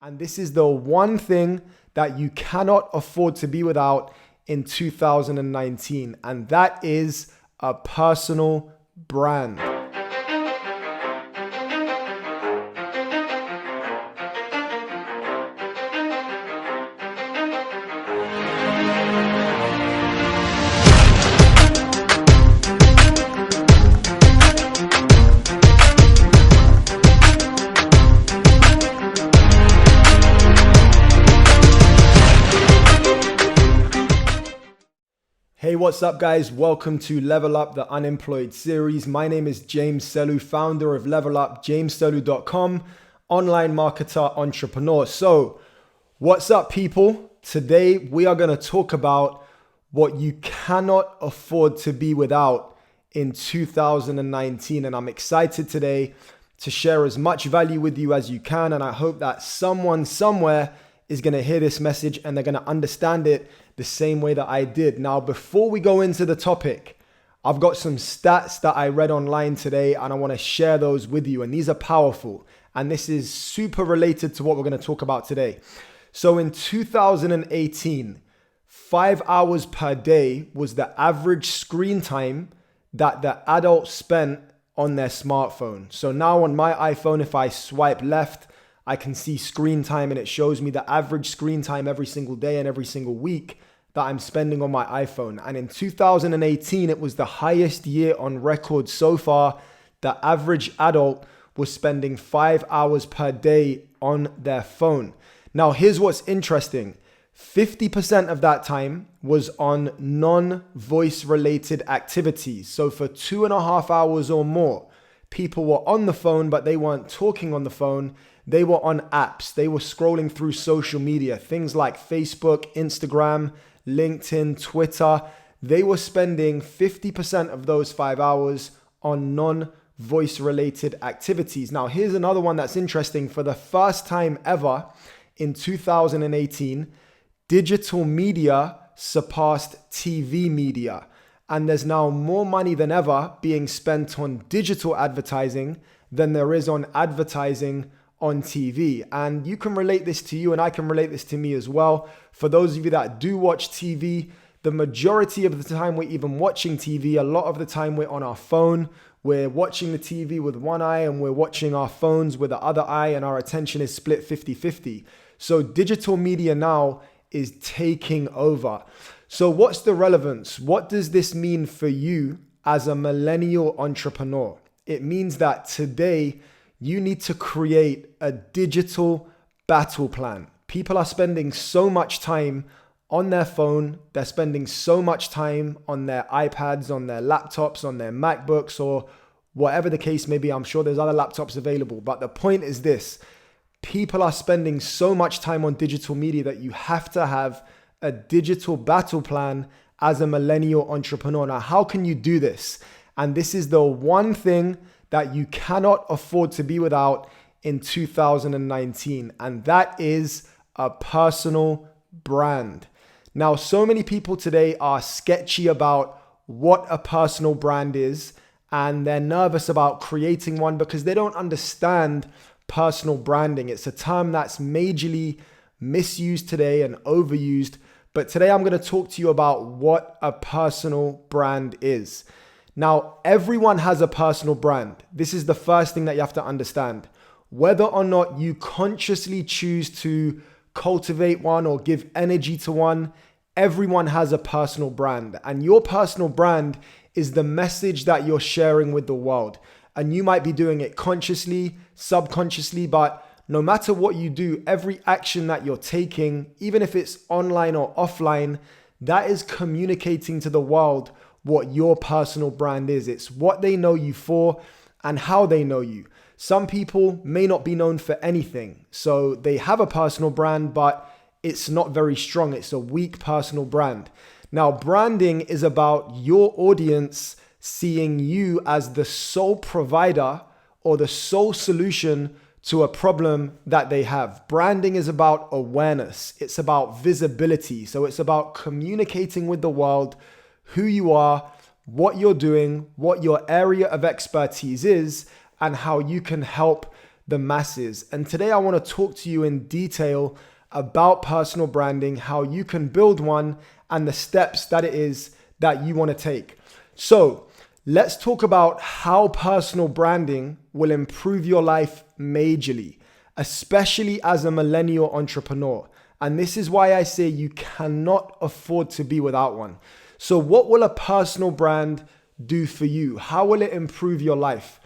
And this is the one thing that you cannot afford to be without in 2019, and that is a personal brand. Hey, what's up guys? Welcome to Level Up the Unemployed series. My name is James Selu, founder of levelupjamesselu.com, online marketer, entrepreneur. So what's up people? Today we are going to talk about what you cannot afford to be without in 2019. And I'm excited today to share as much value with you as you can. And I hope that someone somewhere is going to hear this message and they're going to understand it the same way that I did. Now, before we go into the topic, I've got some stats that I read online today and I want to share those with you. And these are powerful. And this is super related to what we're going to talk about today. So in 2018, 5 hours per day was the average screen time that the adults spent on their smartphone. So now on my iPhone, if I swipe left, I can see screen time and it shows me the average screen time every single day and every single week that I'm spending on my iPhone. And in 2018, it was the highest year on record so far. The average adult was spending 5 hours per day on their phone. Now, here's what's interesting. 50% of that time was on non-voice related activities. So for 2.5 hours or more, people were on the phone, but they weren't talking on the phone. They were on apps. They were scrolling through social media, things like Facebook, Instagram, LinkedIn, Twitter. They were spending 50% of those 5 hours on non-voice related activities. Now, here's another one that's interesting. For the first time ever in 2018, digital media surpassed TV media. And there's now more money than ever being spent on digital advertising than there is on advertising on TV. And you can relate this to you and I can relate this to me as well. For those of you that do watch TV, the majority of the time we're even watching TV, a lot of the time we're on our phone. We're watching the TV with one eye and we're watching our phones with the other eye, and our attention is split 50-50. So digital media now is taking over. So what's the relevance? What does this mean for you as a millennial entrepreneur? It means that today you need to create a digital battle plan. People are spending so much time on their phone. They're spending so much time on their iPads, on their laptops, on their MacBooks, or whatever the case may be. I'm sure there's other laptops available. But the point is this: people are spending so much time on digital media that you have to have a digital battle plan as a millennial entrepreneur. Now, how can you do this? And this is the one thing that you cannot afford to be without in 2019, and that is a personal brand. Now, so many people today are sketchy about what a personal brand is, and they're nervous about creating one because they don't understand personal branding. It's a term that's majorly misused today and overused. But today I'm going to talk to you about what a personal brand is. Now, everyone has a personal brand. This is the first thing that you have to understand. Whether or not you consciously choose to cultivate one or give energy to one, everyone has a personal brand. And your personal brand is the message that you're sharing with the world. And you might be doing it consciously, subconsciously, but no matter what you do, every action that you're taking, even if it's online or offline, that is communicating to the world what your personal brand is. It's what they know you for and how they know you. Some people may not be known for anything. So they have a personal brand, but it's not very strong. It's a weak personal brand. Now, branding is about your audience seeing you as the sole provider or the sole solution to a problem that they have. Branding is about awareness. It's about visibility. So it's about communicating with the world who you are, what you're doing, what your area of expertise is, and how you can help the masses. And today I want to talk to you in detail about personal branding, how you can build one, and the steps that it is that you want to take. So let's talk about how personal branding will improve your life majorly, especially as a millennial entrepreneur. And this is why I say you cannot afford to be without one. So what will a personal brand do for you? How will it improve your life?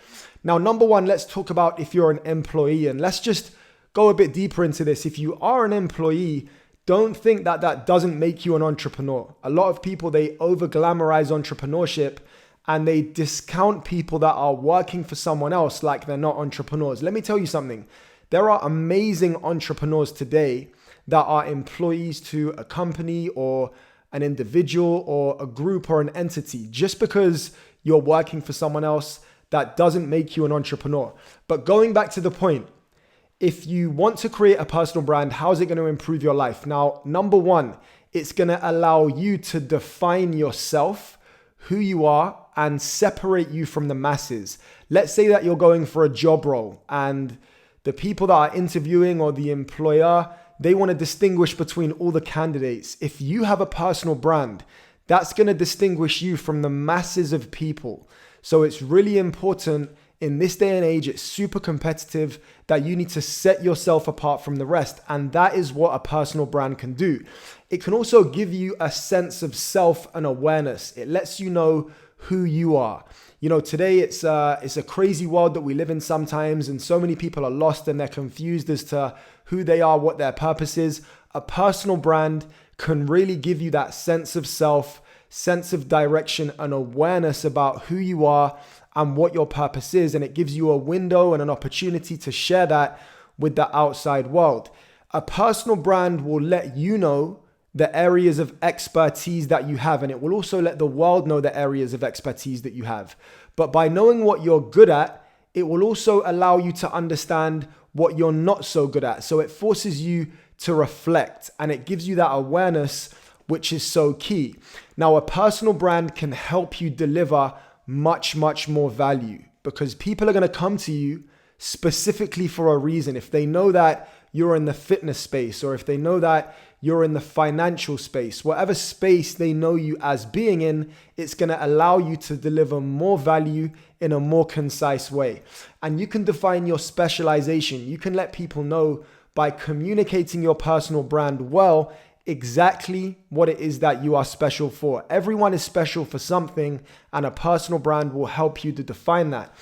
Now, number one, let's talk about if you're an employee, and let's just go a bit deeper into this. If you are an employee, don't think that that doesn't make you an entrepreneur. A lot of people, they over glamorize entrepreneurship and they discount people that are working for someone else like they're not entrepreneurs. Let me tell you something. There are amazing entrepreneurs today that are employees to a company or an individual or a group or an entity. Just because you're working for someone else, that doesn't make you an entrepreneur. But going back to the point, if you want to create a personal brand, how is it going to improve your life? Now, number one, it's going to allow you to define yourself, who you are, and separate you from the masses. Let's say that you're going for a job role and the people that are interviewing or the employer, they want to distinguish between all the candidates. If you have a personal brand, that's going to distinguish you from the masses of people. So it's really important in this day and age, it's super competitive, that you need to set yourself apart from the rest. And that is what a personal brand can do. It can also give you a sense of self and awareness. It lets you know who you are. You know, today it's a crazy world that we live in sometimes, and so many people are lost and they're confused as to who they are, what their purpose is. A personal brand can really give you that sense of self, sense of direction, and awareness about who you are and what your purpose is. And it gives you a window and an opportunity to share that with the outside world. A personal brand will let you know the areas of expertise that you have, and it will also let the world know the areas of expertise that you have. But by knowing what you're good at, it will also allow you to understand what you're not so good at. So it forces you to reflect, and it gives you that awareness, which is so key. Now, a personal brand can help you deliver much, much more value, because people are going to come to you specifically for a reason. If they know that you're in the fitness space, or if they know that you're in the financial space, whatever space they know you as being in, it's going to allow you to deliver more value in a more concise way. And you can define your specialization. You can let people know by communicating your personal brand well exactly what it is that you are special for. Everyone is special for something, and a personal brand will help you to define that.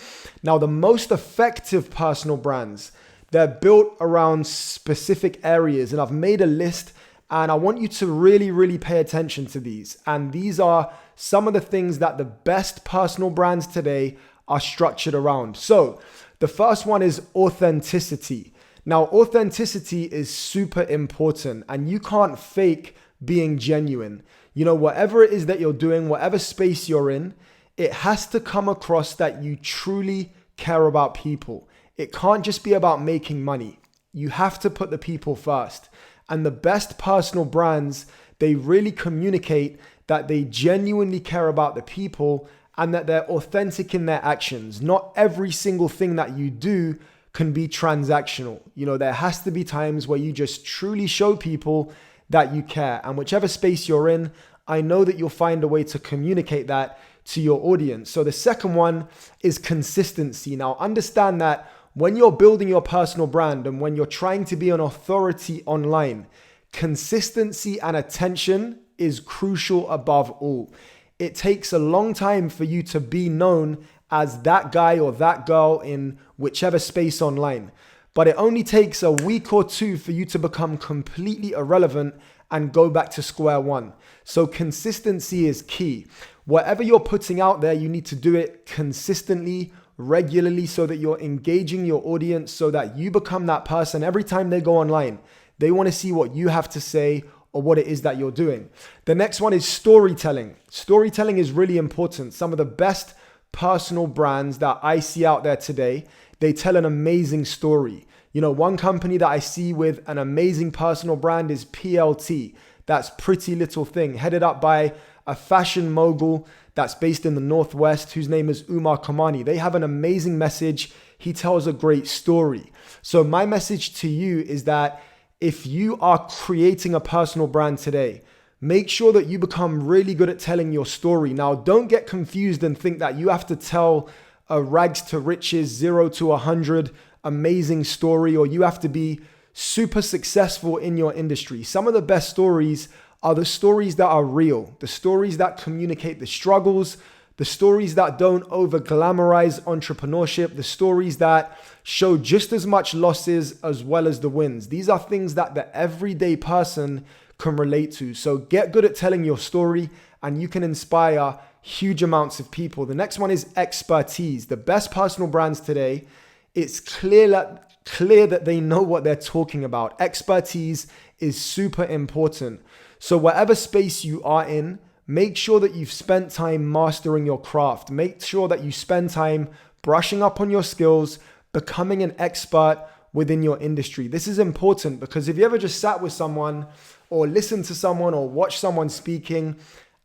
Now, the most effective personal brands, they're built around specific areas, and I've made a list, and I want you to really, really pay attention to these. And these are some of the things that the best personal brands today are structured around. So the first one is authenticity. Now, authenticity is super important, and you can't fake being genuine. You know, whatever it is that you're doing, whatever space you're in, it has to come across that you truly care about people. It can't just be about making money. You have to put the people first. And the best personal brands, they really communicate that they genuinely care about the people and that they're authentic in their actions. Not every single thing that you do can be transactional. You know, there has to be times where you just truly show people that you care. And whichever space you're in, I know that you'll find a way to communicate that to your audience. So the second one is consistency. Now, understand that when you're building your personal brand and when you're trying to be an authority online, consistency and attention is crucial above all. It takes a long time for you to be known as that guy or that girl in whichever space online. But it only takes a week or two for you to become completely irrelevant and go back to square one. So consistency is key. Whatever you're putting out there, you need to do it consistently, regularly, so that you're engaging your audience, so that you become that person. Every time they go online, they want to see what you have to say or what it is that you're doing. The next one is storytelling. Storytelling is really important. Some of the best personal brands that I see out there today, they tell an amazing story. You know, one company that I see with an amazing personal brand is PLT. That's Pretty Little Thing, headed up by a fashion mogul that's based in the Northwest, whose name is Umar Kamani. They have an amazing message. he tells a great story. So my message to you is that if you are creating a personal brand today, make sure that you become really good at telling your story. Now, don't get confused and think that you have to tell a rags to riches, 0 to 100 amazing story, or you have to be super successful in your industry. Some of the best stories are the stories that are real, the stories that communicate the struggles, the stories that don't over glamorize entrepreneurship, the stories that show just as much losses as well as the wins. These are things that the everyday person can relate to. So get good at telling your story and you can inspire huge amounts of people. The next one is expertise. The best personal brands today, it's clear that they know what they're talking about. Expertise is super important. So whatever space you are in, make sure that you've spent time mastering your craft. Make sure that you spend time brushing up on your skills, becoming an expert within your industry. This is important because if you ever just sat with someone or listened to someone or watched someone speaking,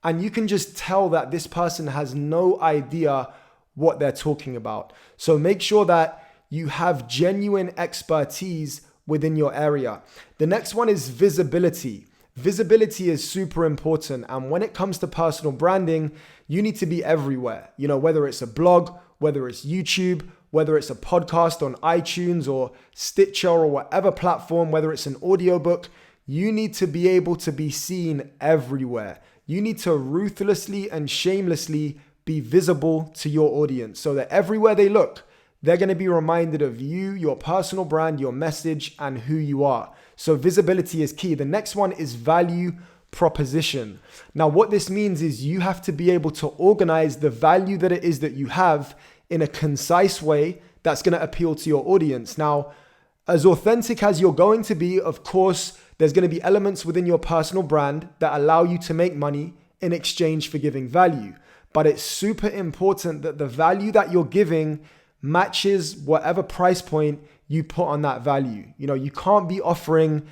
and you can just tell that this person has no idea what they're talking about. So make sure that you have genuine expertise within your area. The next one is visibility. Visibility is super important. And when it comes to personal branding, you need to be everywhere. You know, whether it's a blog, whether it's YouTube, whether it's a podcast on iTunes or Stitcher or whatever platform, whether it's an audiobook, you need to be able to be seen everywhere. You need to ruthlessly and shamelessly be visible to your audience so that everywhere they look, they're going to be reminded of you, your personal brand, your message, and who you are. So visibility is key. The next one is value proposition. Now, what this means is you have to be able to organize the value that it is that you have in a concise way that's going to appeal to your audience. Now, as authentic as you're going to be, of course, there's going to be elements within your personal brand that allow you to make money in exchange for giving value. But it's super important that the value that you're giving matches whatever price point you put on that value. You know, you can't be offering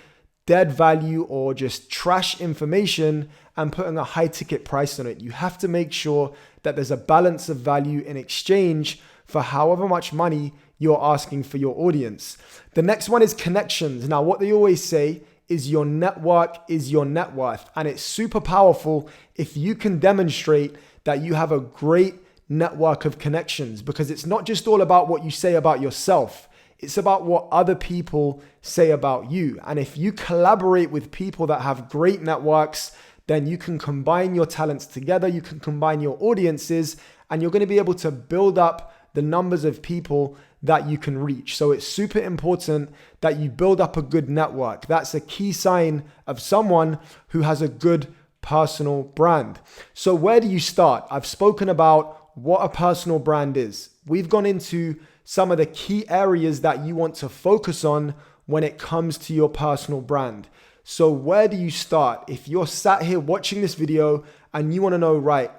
dead value or just trash information and putting a high ticket price on it. You have to make sure that there's a balance of value in exchange for however much money you're asking for your audience. The next one is connections. Now, what they always say is your network is your net worth. And it's super powerful if you can demonstrate that you have a great network of connections, because it's not just all about what you say about yourself. It's about what other people say about you. And if you collaborate with people that have great networks, then you can combine your talents together, you can combine your audiences, and you're going to be able to build up the numbers of people that you can reach. So it's super important that you build up a good network. That's a key sign of someone who has a good personal brand. So where do you start? I've spoken about what a personal brand is. We've gone into some of the key areas that you want to focus on when it comes to your personal brand. So where do you start? If you're sat here watching this video and you want to know, right,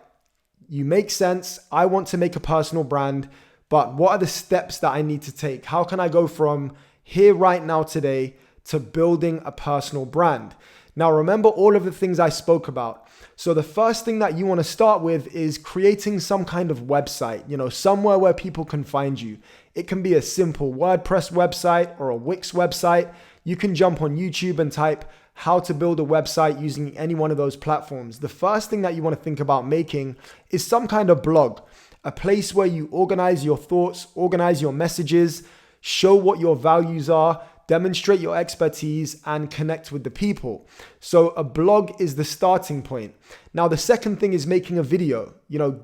you make sense, I want to make a personal brand, but what are the steps that I need to take? How can I go from here right now today to building a personal brand? Now, remember all of the things I spoke about. So the first thing that you want to start with is creating some kind of website, somewhere where people can find you. It can be a simple WordPress website or a Wix website. You can jump on YouTube and type how to build a website using any one of those platforms. The first thing that you want to think about making is some kind of blog, a place where you organize your thoughts, organize your messages, show what your values are, demonstrate your expertise, and connect with the people. So a blog is the starting point. Now, the second thing is making a video.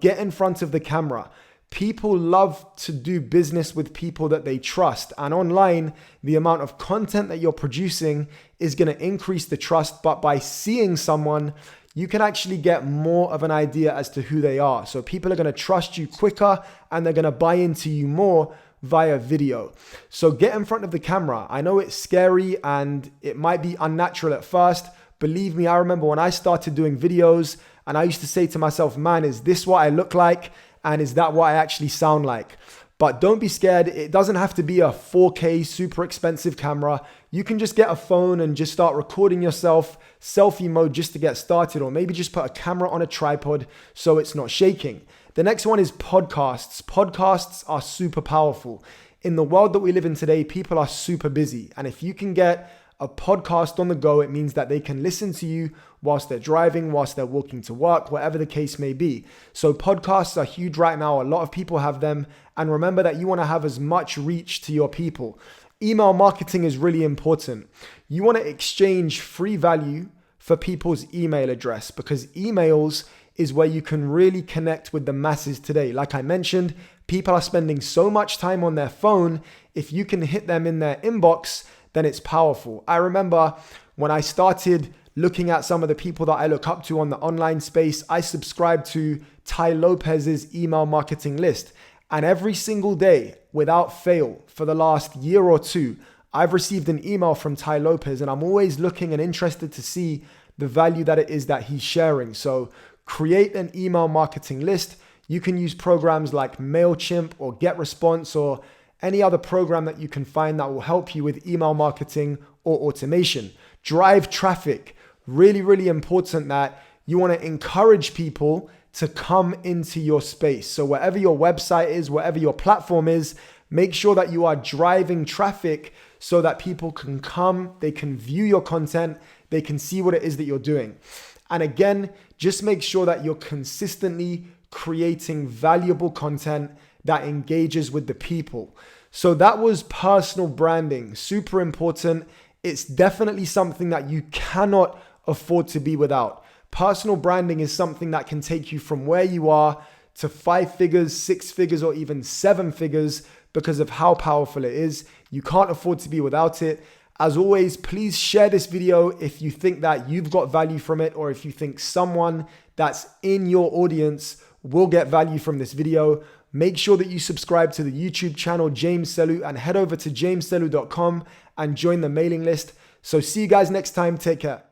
Get in front of the camera. People love to do business with people that they trust. And online, the amount of content that you're producing is going to increase the trust. But by seeing someone, you can actually get more of an idea as to who they are. So people are going to trust you quicker and they're going to buy into you more via video. So get in front of the camera. I know it's scary and it might be unnatural at first. Believe me, I remember when I started doing videos and I used to say to myself, man, is this what I look like? And is that what I actually sound like? But don't be scared. It doesn't have to be a 4K super expensive camera. You can just get a phone and just start recording yourself, selfie mode, just to get started, or maybe just put a camera on a tripod so it's not shaking. The next one is podcasts. Podcasts are super powerful. in the world that we live in today, people are super busy. And if you can get a podcast on the go, it means that they can listen to you whilst they're driving, whilst they're walking to work, whatever the case may be. So podcasts are huge right now. A lot of people have them. And remember that you want to have as much reach to your people. Email marketing is really important. You want to exchange free value for people's email address, because emails is where you can really connect with the masses today. Like I mentioned, people are spending so much time on their phone. If you can hit them in their inbox, then it's powerful. I remember when I started looking at some of the people that I look up to on the online space, I subscribed to Tai Lopez's email marketing list. And every single day, without fail, for the last year or two, I've received an email from Tai Lopez, and I'm always looking and interested to see the value that it is that he's sharing. So create an email marketing list. You can use programs like MailChimp or GetResponse or any other program that you can find that will help you with email marketing or automation. Drive traffic. Really, really important that you want to encourage people to come into your space. So wherever your website is, wherever your platform is, make sure that you are driving traffic so that people can come, they can view your content, they can see what it is that you're doing. And again, just make sure that you're consistently creating valuable content that engages with the people. So that was personal branding, super important. It's definitely something that you cannot afford to be without. Personal branding is something that can take you from where you are to 5 figures, 6 figures, or even 7 figures because of how powerful it is. You can't afford to be without it. As always, please share this video if you think that you've got value from it, or if you think someone that's in your audience will get value from this video. Make sure that you subscribe to the YouTube channel, James Selu, and head over to jamesselu.com and join the mailing list. So see you guys next time. Take care.